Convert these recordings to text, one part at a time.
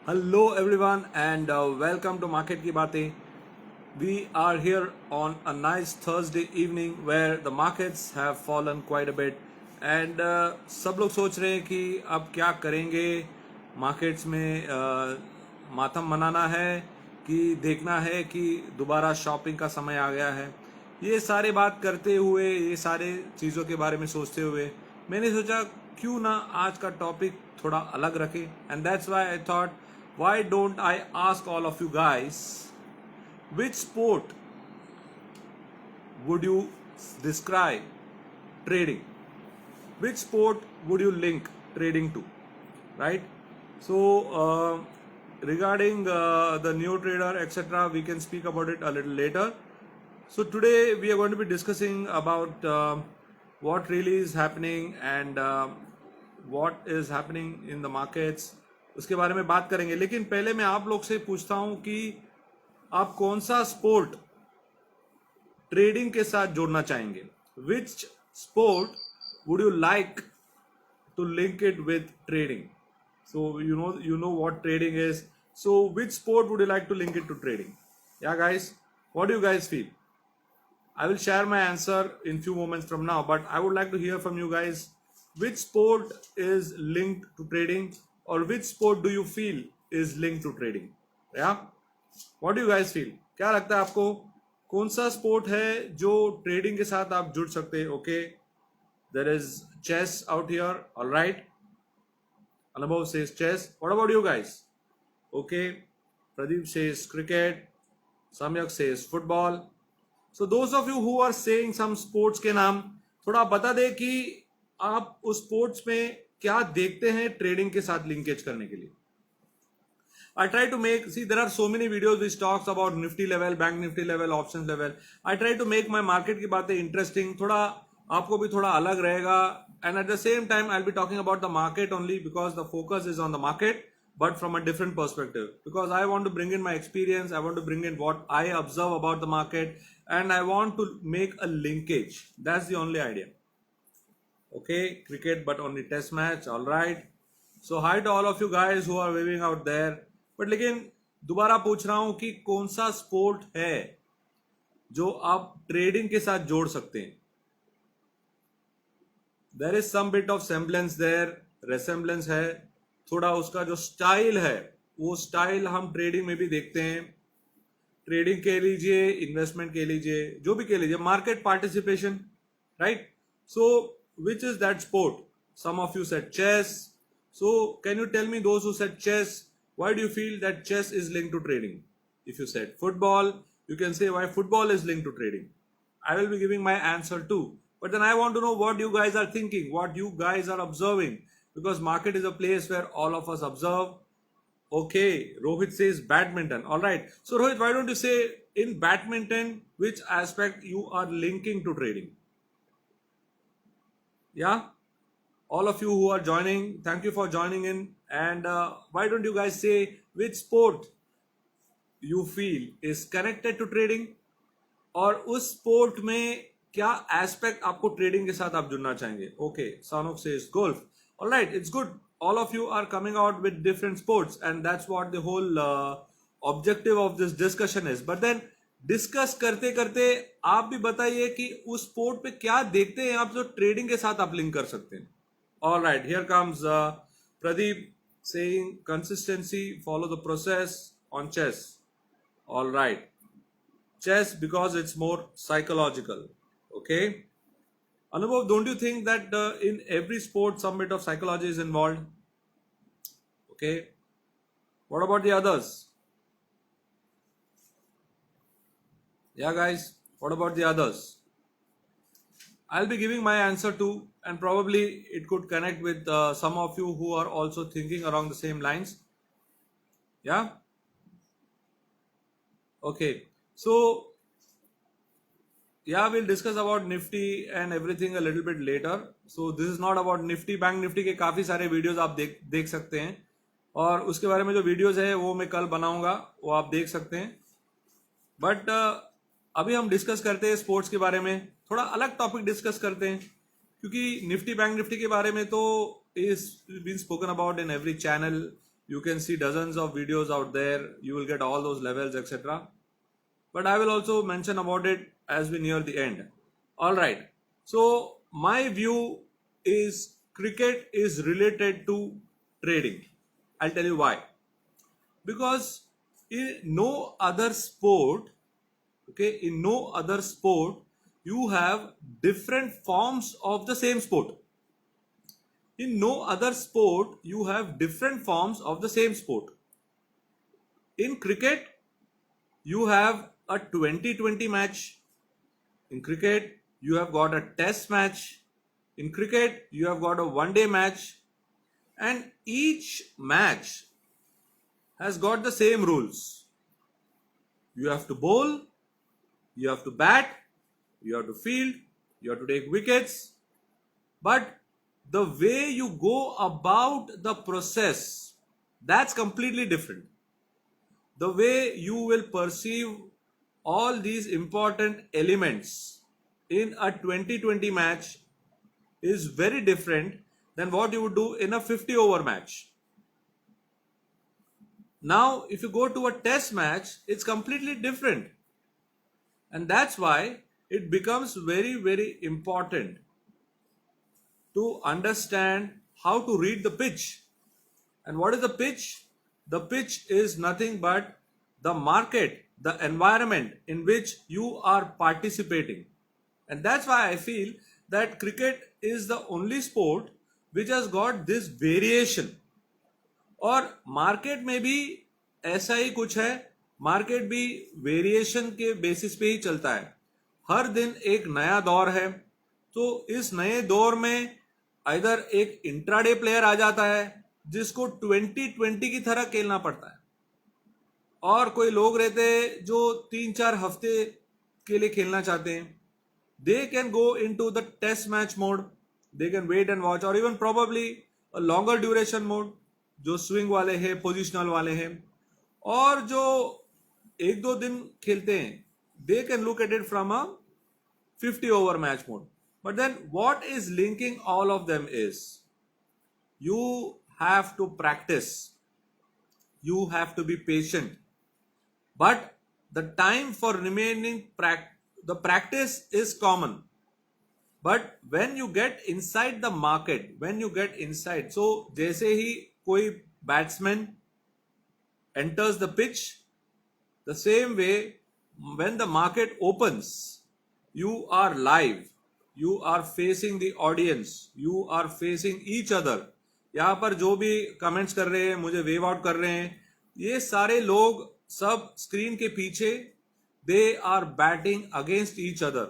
Hello everyone and welcome to Market Ki Baatein. We are here on a nice Thursday evening where the markets have fallen quite a bit and सब लोग सोच रहे हैं कि अब क्या करेंगे मार्केट्स में मातम मनाना है कि देखना है कि दोबारा शॉपिंग का समय आ गया है। ये सारे बात करते हुए ये सारे चीज़ों के बारे में सोचते हुए मैंने सोचा क्यों ना आज का टॉपिक थोड़ा अलग रखें and that's why I thought why don't I ask all of you guys which sport would you describe trading? Which sport would you link trading to? Right? So, regarding the new trader, etc., we can speak about it a little later. So, today we are going to be discussing about what really is happening and what is happening in the markets. उसके बारे में बात करेंगे, लेकिन पहले मैं आप लोग से पूछता हूं कि आप कौन सा स्पोर्ट ट्रेडिंग के साथ जोड़ना चाहेंगे? Which sport would you like to link it with trading? So you know what trading is. So which sport would you like to link it to trading? Yeah guys, what do you guys feel? I will share my answer in few moments from now, but I would like to hear from you guys which sport is linked to trading or which sport do you feel is linked to trading? Yeah, what do you guys feel? क्या लगता है आपको कौन सा sport है जो trading के साथ आप जुड़ सकते हैं? Okay, there is chess out here. All right. Anubhav says chess. What about you guys? Okay. Pradeep says cricket. Samyak says football. So those of you who are saying some sports के नाम थोड़ा बता दे कि आप उस sports में क्या देखते हैं ट्रेडिंग के साथ लिंकेज करने के लिए. I try to make, see, there are so many videos which talks about Nifty level, Bank Nifty level, options level. I try to make my market की बातें interesting, थोड़ा आपको भी थोड़ा अलग रहेगा, and at the same time I'll be talking about the market only because the focus is on the market, but from a different perspective, because I want to bring in my experience, I want to bring in what I observe about the market, and I want to make a linkage. That's the only idea. Okay, cricket but only test match. All right. So hi to all of you guys who are waving out there. But लेकिन दोबारा पूछ रहा हूं कि कौन सा sport है जो आप ट्रेडिंग के साथ जोड़ सकते हैं? There is some bit of semblance there, resemblance है, थोड़ा उसका जो स्टाइल है वो स्टाइल हम ट्रेडिंग में भी देखते हैं. ट्रेडिंग के लीजिए, इन्वेस्टमेंट के लीजिए, जो भी के लीजिए, market participation, right? So which is that sport? Some of you said chess. So can you tell me, those who said chess, why do you feel that chess is linked to trading? If you said football, you can say why football is linked to trading. I will be giving my answer too. But then I want to know what you guys are thinking, what you guys are observing, because market is a place where all of us observe. Okay, Rohit says badminton. All right. So Rohit, why don't you say in badminton, which aspect you are linking to trading? Yeah, all of you who are joining, thank you for joining in. And why don't you guys say which sport you feel is connected to trading, और उस sport में क्या aspect आपको trading के साथ आप जुड़ना चाहेंगे? Okay, Sanuk says golf. Alright, it's good. All of you are coming out with different sports and that's what the whole objective of this discussion is. But then discuss करते करते आप भी बताइए कि उस स्पोर्ट पे क्या देखते हैं आप जो ट्रेडिंग के साथ आप लिंक कर सकते हैं. All right, here comes Pradeep saying consistency, follow the process on chess. All right, chess because it's more psychological. Okay, Anubhav, don't you think that in every sport some bit of psychology is involved? Okay, what about the others? Yeah guys, what about the others? I'll be giving my answer too, and probably it could connect with some of you who are also thinking along the same lines. Yeah, okay. So yeah, we'll discuss about Nifty and everything a little bit later. So this is not about Nifty. Bank Nifty के काफ़ी सारे videos आप देख सकते हैं, और उसके बारे में जो वीडियोस है वो मैं कल बनाऊंगा, वो आप देख सकते हैं. बट अभी हम डिस्कस करते हैं स्पोर्ट्स के बारे में, थोड़ा अलग टॉपिक डिस्कस करते हैं, क्योंकि निफ्टी बैंक निफ्टी के बारे में तो is been spoken about in every channel. You can see dozens of videos out there. You will get all those levels, etc. But I will also mention about it as we near the end. All right. So my view is cricket is related to trading. I'll tell you why. Because in no other sport, okay, in no other sport, you have different forms of the same sport. In no other sport, you have different forms of the same sport. In cricket, you have a 20-20 match. In cricket, you have got a test match. In cricket, you have got a one-day match. And each match has got the same rules. You have to bowl, you have to bat, you have to field, you have to take wickets. But the way you go about the process, that's completely different. The way you will perceive all these important elements in a 20-20 match is very different than what you would do in a 50 over match. Now, if you go to a test match, it's completely different. And that's why it becomes very, very important to understand how to read the pitch. And what is the pitch? The pitch is nothing but the market, the environment in which you are participating. And that's why I feel that cricket is the only sport which has got this variation. और market में भी ऐसा ही कुछ है. Market भी variation के basis पे ही चलता है. हर दिन एक नया दौर है. तो इस नए दौर में इधर एक इंट्राडे प्लेयर आ जाता है जिसको 20-20 की तरह खेलना पड़ता है, और कोई लोग रहते हैं जो 3-4 हफ्ते के लिए खेलना चाहते हैं. They can go into the test match mode, they can wait and watch, और even probably a longer duration mode जो स्विंग वाले हैं, पोजिशनल वाले हैं, और जो 1-2 दिन खेलते हैं they can look at it from a 50 over match mode. But then what is linking all of them is you have to practice, you have to be patient, but the time for remaining the practice is common. But when you get inside the market, when you get inside, so जैसे ही कोई batsman enters the pitch, the same way when the market opens, you are live, you are facing the audience, you are facing each other. यहाँ पर जो भी comments कर रहे हैं, मुझे वेव आउट कर रहे हैं, ये सारे लोग सब स्क्रीन के पीछे they are batting against each other.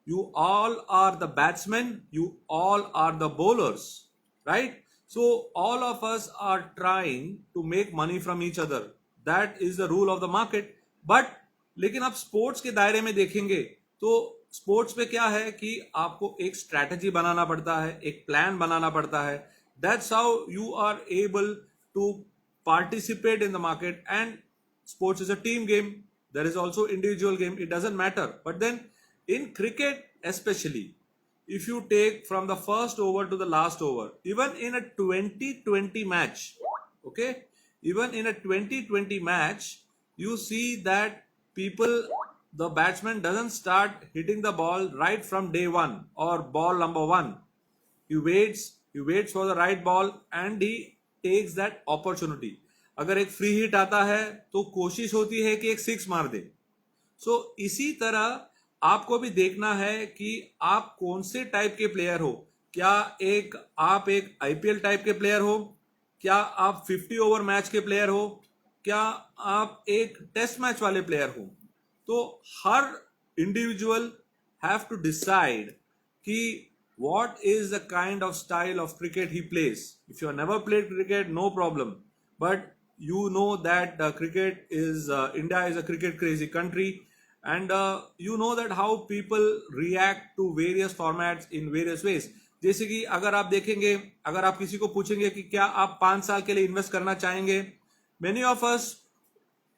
You all are the batsmen, you all are the bowlers, right? So all of us are trying to make money from each other. That is the rule of the market. But लेकिन आप sports के दायरे में देखेंगे तो sports पे क्या है कि आपको एक स्ट्रैटेजी बनाना पड़ता है, एक प्लान बनाना पड़ता है. That's how you are able to participate in the market. And sports is a team game. There is also individual game. It doesn't matter. But then in cricket especially, if you take from the first over to the last over, even in a 20-20 match, okay, even in a 20-20 match, you see that people, the batsman doesn't start hitting the ball right from day one or ball number one. He waits for the right ball and he takes that opportunity. अगर एक free hit आता है तो कोशिश होती है कि एक 6 मार दे. सो इसी तरह आपको भी देखना है कि आप कौन से टाइप के प्लेयर हो. क्या आप एक आईपीएल टाइप के प्लेयर हो, क्या आप 50 ओवर मैच के प्लेयर हो, क्या आप एक टेस्ट मैच वाले प्लेयर हो. तो हर इंडिविजुअल हैव टू डिसाइड कि what is the kind of style of cricket he plays. If you have never played cricket, no problem, but you know that cricket is India is a cricket crazy country, and you know that how people react to various formats in various ways. जैसे कि अगर आप देखेंगे, अगर आप किसी को पूछेंगे कि क्या आप 5 साल के लिए इन्वेस्ट करना चाहेंगे, many of us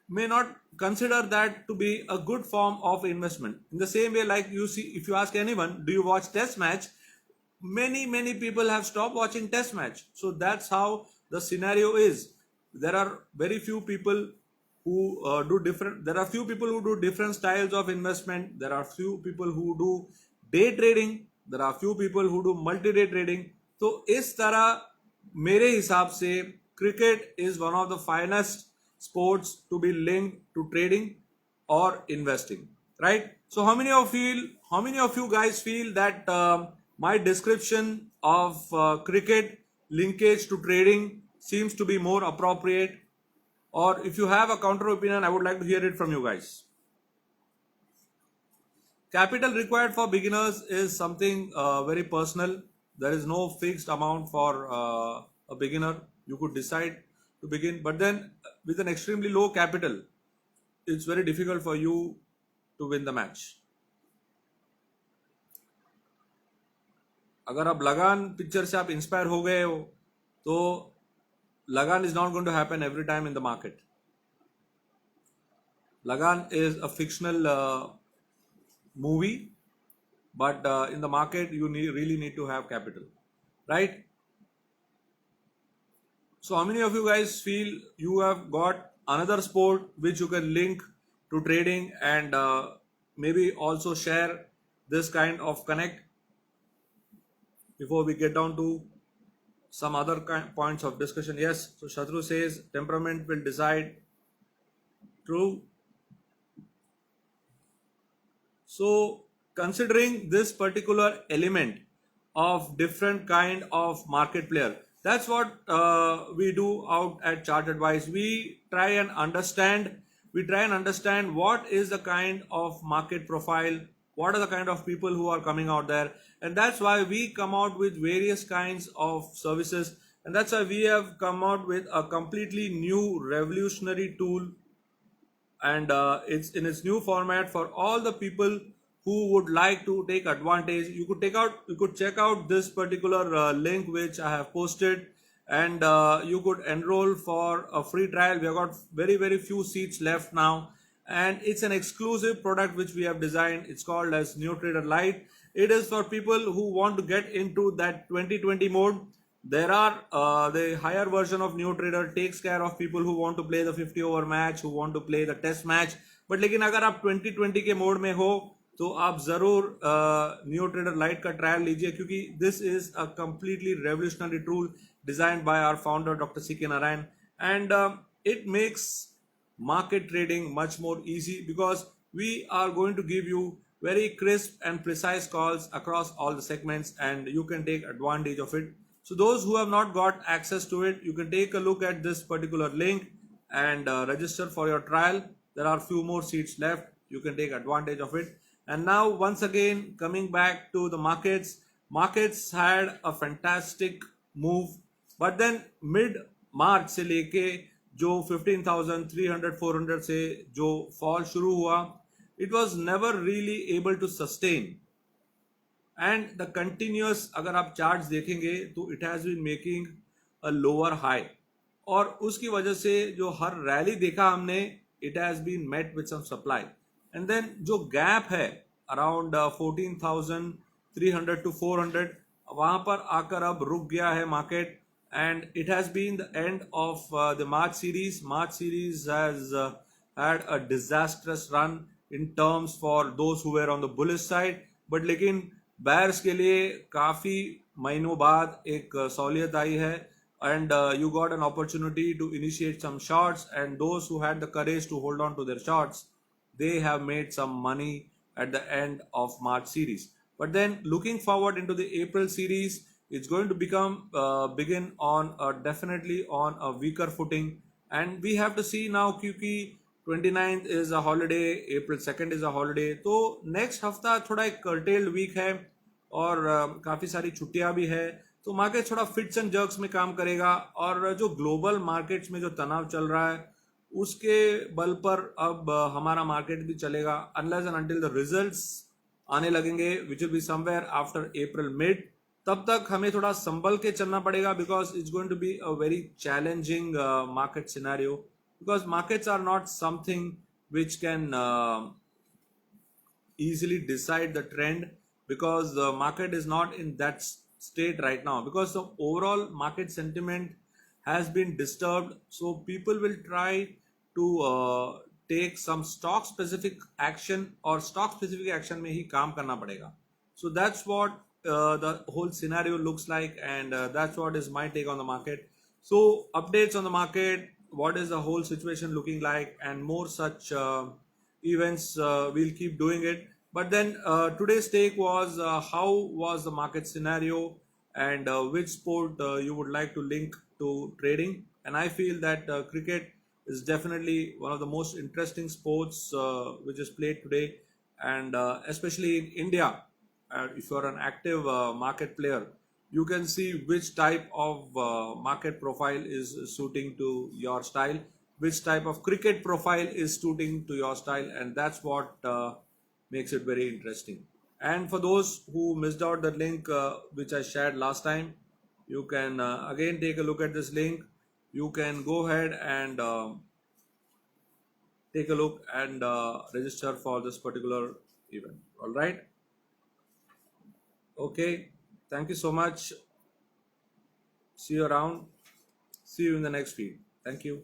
may not consider that to be a good form of investment. In the same way, like you see, if you ask anyone, do you watch test match, many people have stopped watching test match. So that's how the scenario is. there are very few people who do different. There are few people who do different styles of investment. There are few people who do day trading. There are few people who do multi day trading. तो इस तरह मेरे हिसाब से cricket is one of the finest sports to be linked to trading or investing, right? So how many of you guys feel that my description of cricket linkage to trading seems to be more appropriate? Or if you have a counter opinion, I would like to hear it from you guys. Capital required for beginners is something very personal. There is no fixed amount for a beginner. You could decide to begin, but then with an extremely low capital, it's very difficult for you to win the match. अगर आप लगान picture से आप inspire हो गए हो तो लगान is not going to happen every time in the market. Lagan is a fictional movie, but in the market you really need to have capital, right? So how many of you guys feel you have got another sport which you can link to trading and maybe also share this kind of connect before we get down to some other points of discussion? Yes, so Shatru says temperament will decide. True. So considering this particular element of different kind of market player, that's what we do out at Chart Advice. We try and understand what is the kind of market profile, what are the kind of people who are coming out there, and that's why we come out with various kinds of services, and that's why we have come out with a completely new revolutionary tool, and it's in its new format for all the people who would like to take advantage. You could check out this particular link which I have posted, and you could enroll for a free trial. We have got very few seats left now, and it's an exclusive product which we have designed. It's called as NeoTrader Lite. It is for people who want to get into that 2020 mode. There are the higher version of NeoTrader takes care of people who want to play the 50 over match, who want to play the test match. But लेकिन अगर आप 2020 के mode में हो तो आप जरूर NeoTrader Lite का ट्रायल लीजिए, क्योंकि this is a completely revolutionary tool designed by our founder Dr. C.K. Narayan, and it makes market trading much more easy because we are going to give you very crisp and precise calls across all the segments, and you can take advantage of it. So those who have not got access to it, you can take a look at this particular link and register for your trial. There are few more seats left. You can take advantage of it. And now once again, coming back to the markets had a fantastic move, but then mid March से लेके जो 15,300 400 से जो fall शुरू हुआ, it was never really able to sustain. And the continuous अगर आप charts देखेंगे तो it has been making a lower high, और उसकी वजह से जो हर रैली देखा हमने, it has been met with some supply, and then जो गैप है अराउंड 14,300 टू 400, वहां पर आकर अब रुक गया है market, and it has been the end of the March series has had a disastrous run in terms for those who were on the bullish side, but लेकिन बैर्स के लिए काफी महीनों बाद एक सहूलियत आई है, and you got an opportunity to initiate some shorts, and those who had the courage to hold on to their shorts, they have made some money at the end of March series. But then looking forward into the April series, it's going to begin on definitely on a weaker footing, and we have to see now क्योंकि 29th is a holiday, April 2nd is a holiday, तो next हफ्ता थोड़ा एक curtailed week है और काफ़ी सारी छुट्टियां भी है, तो मार्केट थोड़ा फिट्स एंड जर्क्स में काम करेगा, और जो ग्लोबल मार्केट्स में जो तनाव चल रहा है उसके बल पर अब हमारा मार्केट भी चलेगा, unless and until the results आने लगेंगे which will be somewhere after April mid. तब तक हमें थोड़ा संभल के चलना पड़ेगा, because it's going to be a very challenging market scenario, because markets are not something which can easily decide the trend, because the market is not in that state right now, because the overall market sentiment has been disturbed, so people will try to take some stock specific action, or stock specific action में ही काम करना पड़ेगा. So that's what the whole scenario looks like, and that's what is my take on the market. So updates on the market, what is the whole situation looking like, and more such events, we'll keep doing it. But then today's take was how was the market scenario, and which sport you would like to link to trading. And I feel that cricket is definitely one of the most interesting sports which is played today, and especially in India. If you're an active market player, you can see which type of market profile is suiting to your style, which type of cricket profile is suiting to your style, and that's what makes it very interesting. And for those who missed out the link which I shared last time, you can again take a look at this link. You can go ahead and take a look and register for this particular event. All right. Okay. Thank you so much. See you around. See you in the next feed. Thank you.